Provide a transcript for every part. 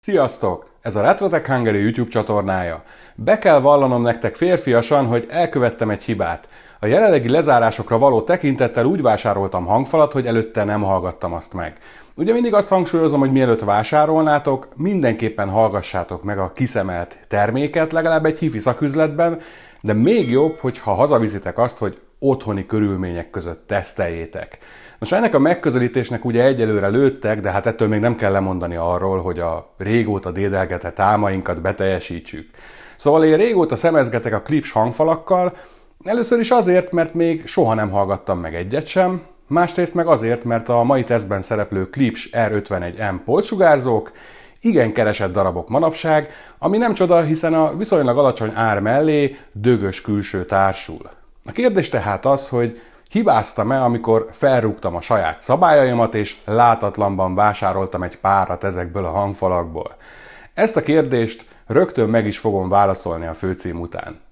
Sziasztok! Ez a Retrotech Hungary YouTube csatornája. Be kell vallanom nektek férfiasan, hogy elkövettem egy hibát. A jelenlegi lezárásokra való tekintettel úgy vásároltam hangfalat, hogy előtte nem hallgattam azt meg. Ugye mindig azt hangsúlyozom, hogy mielőtt vásárolnátok, mindenképpen hallgassátok meg a kiszemelt terméket, legalább egy hifi szaküzletben, de még jobb, hogyha hazaviszitek azt, hogy otthoni körülmények között teszteljétek. Most ennek a megközelítésnek ugye egyelőre lőttek, de hát ettől még nem kell lemondani arról, hogy a régóta dédelgetett álmainkat beteljesítsük. Szóval én régóta szemezgetek a Klipsch hangfalakkal, először is azért, mert még soha nem hallgattam meg egyet sem, másrészt meg azért, mert a mai tesztben szereplő Klipsch R51M polcsugárzók igen keresett darabok manapság, ami nem csoda, hiszen a viszonylag alacsony ár mellé dögös külső társul. A kérdés tehát az, hogy hibáztam-e, amikor felrúgtam a saját szabályaimat, és látatlanban vásároltam egy párat ezekből a hangfalakból? Ezt a kérdést rögtön meg is fogom válaszolni a főcím után.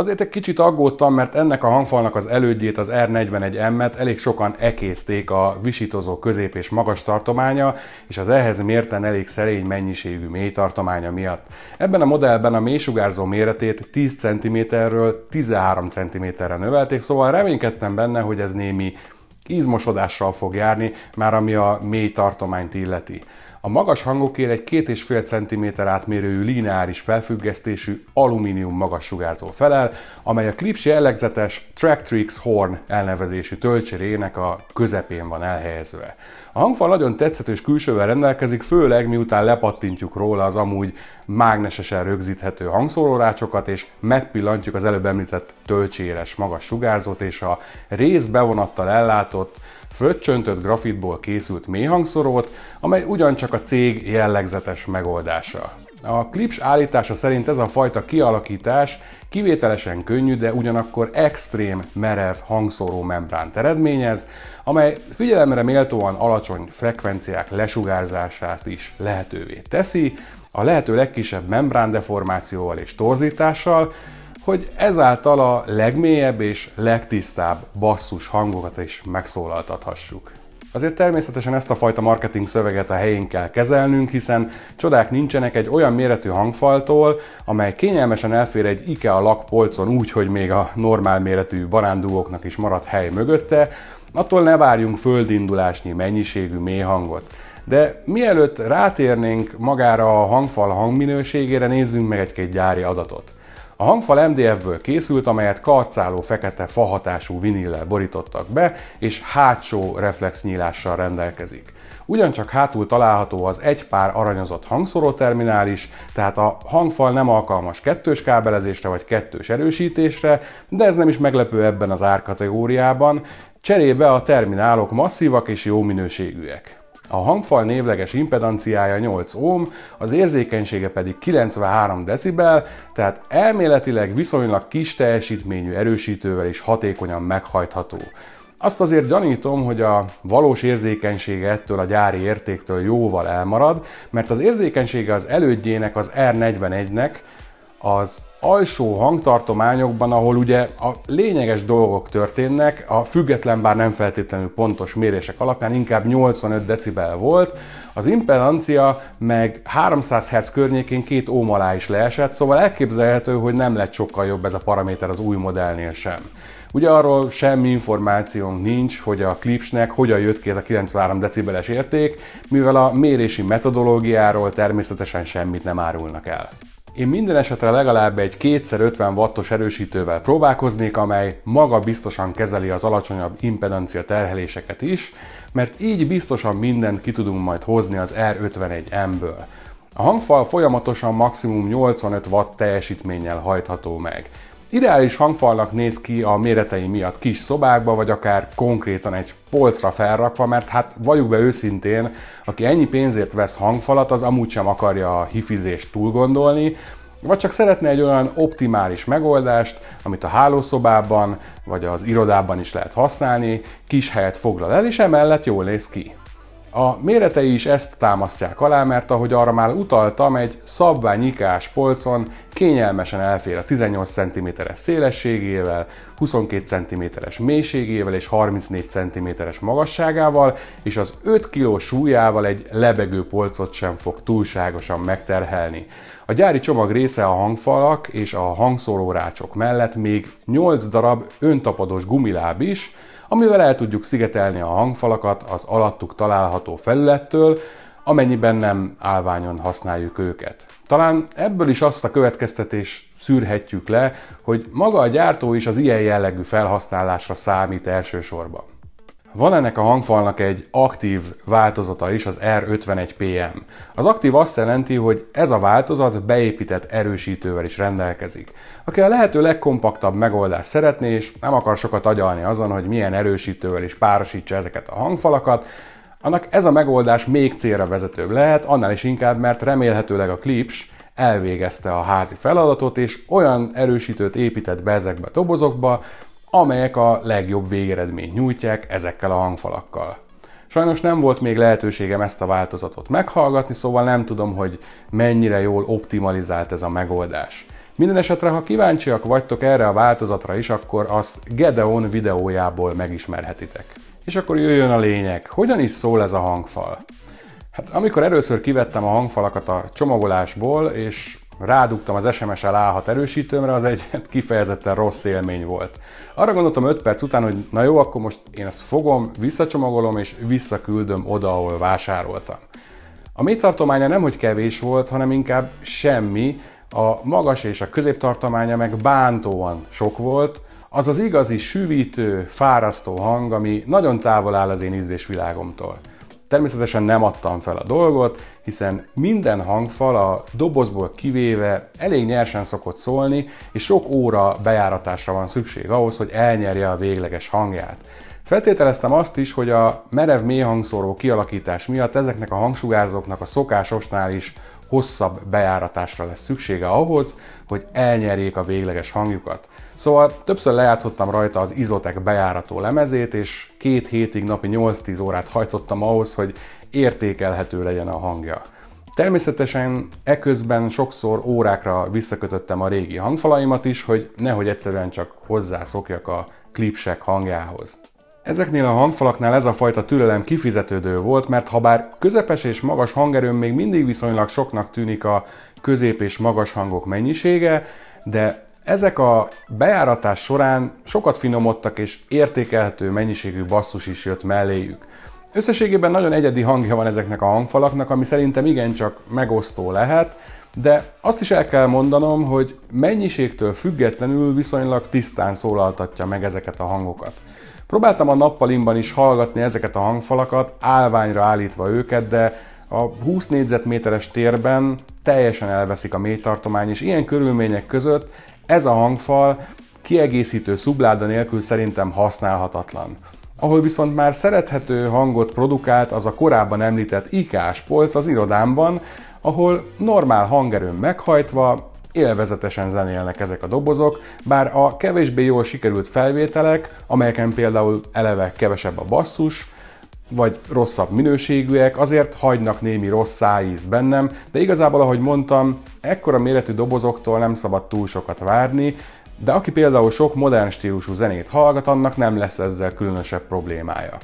Azért egy kicsit aggódtam, mert ennek a hangfalnak az elődjét, az R41M-et elég sokan ekészték a visítozó közép és magas tartománya, és az ehhez mérten elég szerény mennyiségű mélytartománya miatt. Ebben a modellben a mélysugárzó méretét 10 cm-ről 13 cm-re növelték, szóval reménykedtem benne, hogy ez némi ízmosodással fog járni, már ami a mély tartományt illeti. A magas hangokért egy 2,5 cm átmérőjű lineáris felfüggesztésű alumínium magassugárzó felel, amely a Klipsch jellegzetes Tractrix Horn elnevezésű töltsérének a közepén van elhelyezve. A hangfal nagyon tetszetős külsővel rendelkezik, főleg miután lepattintjuk róla az amúgy mágnesesen rögzíthető hangszórórácsokat, és megpillantjuk az előbb említett töltséres magas sugárzót és a részbevonattal ellátott, fröccsöntött grafitból készült mélyhangszorót, amely ugyancsak a cég jellegzetes megoldása. A Klipsch állítása szerint ez a fajta kialakítás kivételesen könnyű, de ugyanakkor extrém merev hangszóró membránt eredményez, amely figyelemre méltóan alacsony frekvenciák lesugárzását is lehetővé teszi, a lehető legkisebb membrándeformációval és torzítással, hogy ezáltal a legmélyebb és legtisztább basszus hangokat is megszólaltathassuk. Azért természetesen ezt a fajta marketing szöveget a helyén kell kezelnünk, hiszen csodák nincsenek egy olyan méretű hangfaltól, amely kényelmesen elfér egy IKEA lakpolcon úgy, hogy még a normál méretű barándúgóknak is marad hely mögötte, attól ne várjunk földindulásnyi mennyiségű mély hangot. De mielőtt rátérnénk magára a hangfal hangminőségére, nézzünk meg egy-két gyári adatot. A hangfal MDF-ből készült, amelyet karcáló fekete fahatású vinillel borítottak be, és hátsó reflexnyílással rendelkezik. Ugyancsak hátul található az egy pár aranyozott hangszóróterminális, tehát a hangfal nem alkalmas kettős kábelezésre vagy kettős erősítésre, de ez nem is meglepő ebben az árkategóriában, cserébe a terminálok masszívak és jó minőségűek. A hangfal névleges impedanciája 8 ohm, az érzékenysége pedig 93 decibel, tehát elméletileg viszonylag kis teljesítményű erősítővel is hatékonyan meghajtható. Azt azért gyanítom, hogy a valós érzékenysége ettől a gyári értéktől jóval elmarad, mert az érzékenysége az elődjének, az R41-nek az alsó hangtartományokban, ahol ugye a lényeges dolgok történnek, a független, bár nem feltétlenül pontos mérések alapján inkább 85 decibel volt, az impedancia meg 300 Hz környékén 2 ohm alá is leesett, szóval elképzelhető, hogy nem lett sokkal jobb ez a paraméter az új modellnél sem. Ugye arról semmi információnk nincs, hogy a Klipschnek hogyan jött ki ez a 93 decibeles érték, mivel a mérési metodológiáról természetesen semmit nem árulnak el. Én minden esetre legalább egy 2x50 wattos erősítővel próbálkoznék, amely maga biztosan kezeli az alacsonyabb impedancia terheléseket is, mert így biztosan mindent ki tudunk majd hozni az R51M-ből. A hangfal folyamatosan maximum 85 watt teljesítménnyel hajtható meg. Ideális hangfalnak néz ki a méretei miatt kis szobákba, vagy akár konkrétan egy polcra felrakva, mert hát valljuk be őszintén, aki ennyi pénzért vesz hangfalat, az amúgy sem akarja a hifizést túlgondolni, vagy csak szeretne egy olyan optimális megoldást, amit a hálószobában vagy az irodában is lehet használni, kis helyet foglal el, és emellett jól néz ki. A méretei is ezt támasztják alá, mert ahogy arra már utaltam, egy szabvány IKEA-s polcon kényelmesen elfér a 18 cm-es szélességével, 22 cm-es mélységével és 34 cm-es magasságával, és az 5 kg súlyával egy lebegő polcot sem fog túlságosan megterhelni. A gyári csomag része a hangfalak és a hangszórórácsok mellett még 8 darab öntapadós gumiláb is, amivel el tudjuk szigetelni a hangfalakat az alattuk található felülettől, amennyiben nem állványon használjuk őket. Talán ebből is azt a következtetést szűrhetjük le, hogy maga a gyártó is az ilyen jellegű felhasználásra számít elsősorban. Van ennek a hangfalnak egy aktív változata is, az R51PM. Az aktív azt jelenti, hogy ez a változat beépített erősítővel is rendelkezik. Aki a lehető legkompaktabb megoldást szeretné, és nem akar sokat agyalni azon, hogy milyen erősítővel is párosítsa ezeket a hangfalakat, annak ez a megoldás még célra vezetőbb lehet, annál is inkább, mert remélhetőleg a Klipsch elvégezte a házi feladatot, és olyan erősítőt épített be ezekbe a dobozokba, amelyek a legjobb végeredményt nyújtják ezekkel a hangfalakkal. Sajnos nem volt még lehetőségem ezt a változatot meghallgatni, szóval nem tudom, hogy mennyire jól optimalizált ez a megoldás. Minden esetre, ha kíváncsiak vagytok erre a változatra is, akkor azt Gedeon videójából megismerhetitek. És akkor jöjjön a lényeg. Hogyan is szól ez a hangfal? Hát amikor először kivettem a hangfalakat a csomagolásból, és rádugtam az SMS-el A6 erősítőmre, az egy kifejezetten rossz élmény volt. Arra gondoltam 5 perc után, hogy na jó, akkor most én ezt fogom, visszacsomagolom és visszaküldöm oda, ahol vásároltam. A mélytartománya nemhogy kevés volt, hanem inkább semmi, a magas és a középtartománya meg bántóan sok volt, az az igazi sűvítő, fárasztó hang, ami nagyon távol áll az én ízlésvilágomtól. Természetesen nem adtam fel a dolgot, hiszen minden hangfal a dobozból kivéve elég nyersen szokott szólni, és sok óra bejáratásra van szükség ahhoz, hogy elnyerje a végleges hangját. Feltételeztem azt is, hogy a merev mélyhangszóró kialakítás miatt ezeknek a hangsugárzóknak a szokásosnál is hosszabb bejáratásra lesz szüksége ahhoz, hogy elnyerjék a végleges hangjukat. Szóval többször lejátszottam rajta az Izotech bejárató lemezét, és 2 hétig napi 8-10 órát hajtottam ahhoz, hogy értékelhető legyen a hangja. Természetesen eközben sokszor órákra visszakötöttem a régi hangfalaimat is, hogy nehogy egyszerűen csak hozzászokjak a Klipschek hangjához. Ezeknél a hangfalaknál ez a fajta türelem kifizetődő volt, mert ha bár közepes és magas hangerőn még mindig viszonylag soknak tűnik a közép és magas hangok mennyisége, de ezek a bejáratás során sokat finomodtak és értékelhető mennyiségű basszus is jött melléjük. Összességében nagyon egyedi hangja van ezeknek a hangfalaknak, ami szerintem igencsak megosztó lehet, de azt is el kell mondanom, hogy mennyiségtől függetlenül viszonylag tisztán szólaltatja meg ezeket a hangokat. Próbáltam a nappalimban is hallgatni ezeket a hangfalakat, állványra állítva őket, de a 20 négyzetméteres térben teljesen elveszik a mélytartomány, és ilyen körülmények között ez a hangfal kiegészítő szubláda nélkül szerintem használhatatlan. Ahol viszont már szerethető hangot produkált, az a korábban említett IKEA-s polc az irodámban, ahol normál hangerőn meghajtva élvezetesen zenélnek ezek a dobozok, bár a kevésbé jól sikerült felvételek, amelyeken például eleve kevesebb a basszus, vagy rosszabb minőségűek, azért hagynak némi rossz szájízt bennem, de igazából, ahogy mondtam, ekkora méretű dobozoktól nem szabad túl sokat várni, de aki például sok modern stílusú zenét hallgat, annak nem lesz ezzel különösebb problémája.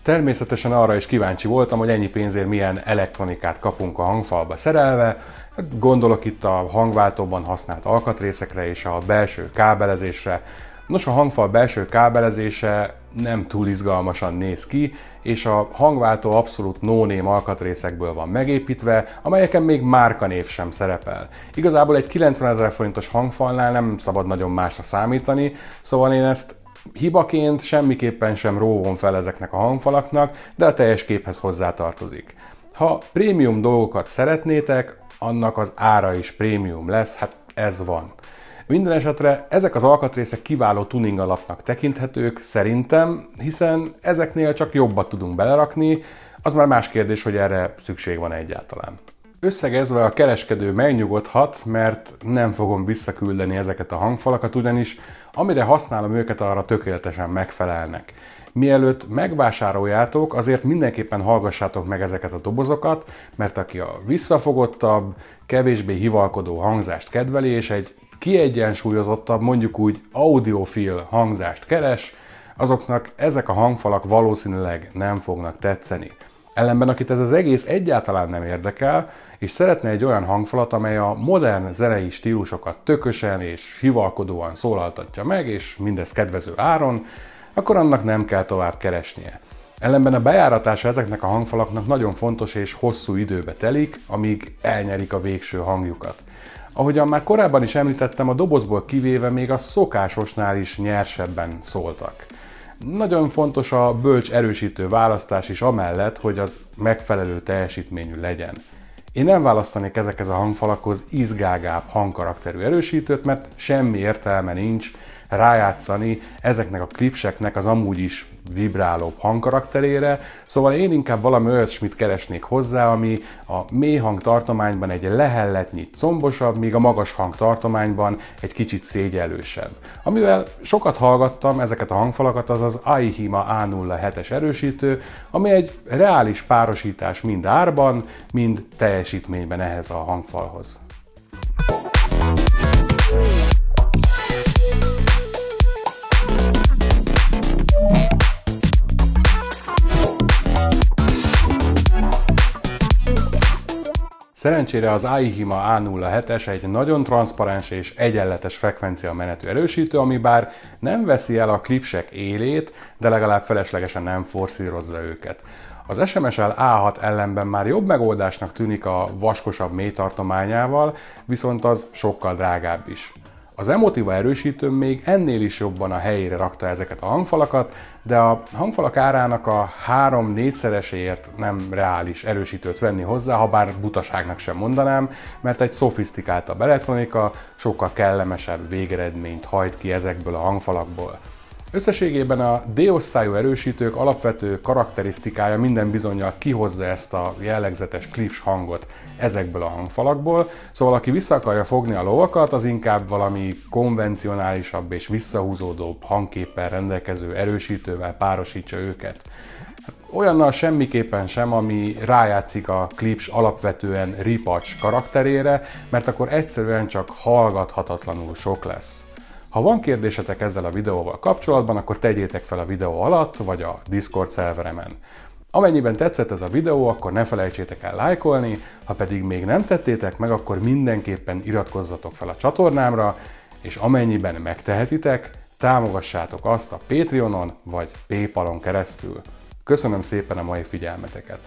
Természetesen arra is kíváncsi voltam, hogy ennyi pénzért milyen elektronikát kapunk a hangfalba szerelve. Gondolok itt a hangváltóban használt alkatrészekre és a belső kábelezésre. Nos, a hangfal belső kábelezése nem túl izgalmasan néz ki, és a hangváltó abszolút no-name alkatrészekből van megépítve, amelyeken még márkanév sem szerepel. Igazából egy 90 000 forintos hangfalnál nem szabad nagyon másra számítani, szóval én ezt hibaként semmiképpen sem róvom fel ezeknek a hangfalaknak, de a teljes képhez hozzátartozik. Ha prémium dolgokat szeretnétek, annak az ára is prémium lesz, hát ez van. Minden esetre ezek az alkatrészek kiváló tuning alapnak tekinthetők szerintem, hiszen ezeknél csak jobbat tudunk belerakni, az már más kérdés, hogy erre szükség van egyáltalán. Összegezve a kereskedő megnyugodhat, mert nem fogom visszaküldeni ezeket a hangfalakat, ugyanis amire használom őket, arra tökéletesen megfelelnek. Mielőtt megvásároljátok, azért mindenképpen hallgassátok meg ezeket a dobozokat, mert aki a visszafogottabb, kevésbé hivalkodó hangzást kedveli, és egy kiegyensúlyozottabb, mondjuk úgy audiofil hangzást keres, azoknak ezek a hangfalak valószínűleg nem fognak tetszeni. Ellenben akit ez az egész egyáltalán nem érdekel, és szeretne egy olyan hangfalat, amely a modern zenei stílusokat tökösen és hivalkodóan szólaltatja meg, és mindezt kedvező áron, akkor annak nem kell tovább keresnie. Ellenben a bejáratása ezeknek a hangfalaknak nagyon fontos és hosszú időbe telik, amíg elnyerik a végső hangjukat. Ahogyan már korábban is említettem, a dobozból kivéve még a szokásosnál is nyersebben szóltak. Nagyon fontos a bölcs erősítő választás is amellett, hogy az megfelelő teljesítményű legyen. Én nem választanék ezekhez a hangfalakhoz izgágább hangkarakterű erősítőt, mert semmi értelme nincs rájátszani ezeknek a klipseknek az amúgy is vibrálóbb hangkarakterére, szóval én inkább valami olyasmit keresnék hozzá, ami a mély hangtartományban egy lehelletnyit combosabb, míg a magas hangtartományban egy kicsit szégyellősebb. Amivel sokat hallgattam ezeket a hangfalakat, az az AIHIMA A07-es erősítő, ami egy reális párosítás mind árban, mind teljesítményben ehhez a hangfalhoz. Szerencsére az AIHIMA A07-es egy nagyon transzparens és egyenletes frekvencia menetű erősítő, ami bár nem veszi el a klipsek élét, de legalább feleslegesen nem forszírozza őket. Az SMSL A6 ellenben már jobb megoldásnak tűnik a vaskosabb mélytartományával, viszont az sokkal drágább is. Az Emotiva erősítő még ennél is jobban a helyére rakta ezeket a hangfalakat, de a hangfalak árának a 3-4-szereséért nem reális erősítőt venni hozzá, ha bár butaságnak sem mondanám, mert egy szofisztikáltabb elektronika sokkal kellemesebb végeredményt hajt ki ezekből a hangfalakból. Összességében a D-osztályú erősítők alapvető karakterisztikája minden bizonnyal kihozza ezt a jellegzetes klips hangot ezekből a hangfalakból, szóval aki vissza akarja fogni a lovakat, az inkább valami konvencionálisabb és visszahúzódóbb hangképpel rendelkező erősítővel párosítsa őket. Olyannal semmiképpen sem, ami rájátszik a klips alapvetően ripacs karakterére, mert akkor egyszerűen csak hallgathatatlanul sok lesz. Ha van kérdésetek ezzel a videóval kapcsolatban, akkor tegyétek fel a videó alatt, vagy a Discord szerveremen. Amennyiben tetszett ez a videó, akkor ne felejtsétek el lájkolni, ha pedig még nem tettétek meg, akkor mindenképpen iratkozzatok fel a csatornámra, és amennyiben megtehetitek, támogassátok azt a Patreonon vagy PayPalon keresztül. Köszönöm szépen a mai figyelmeteket!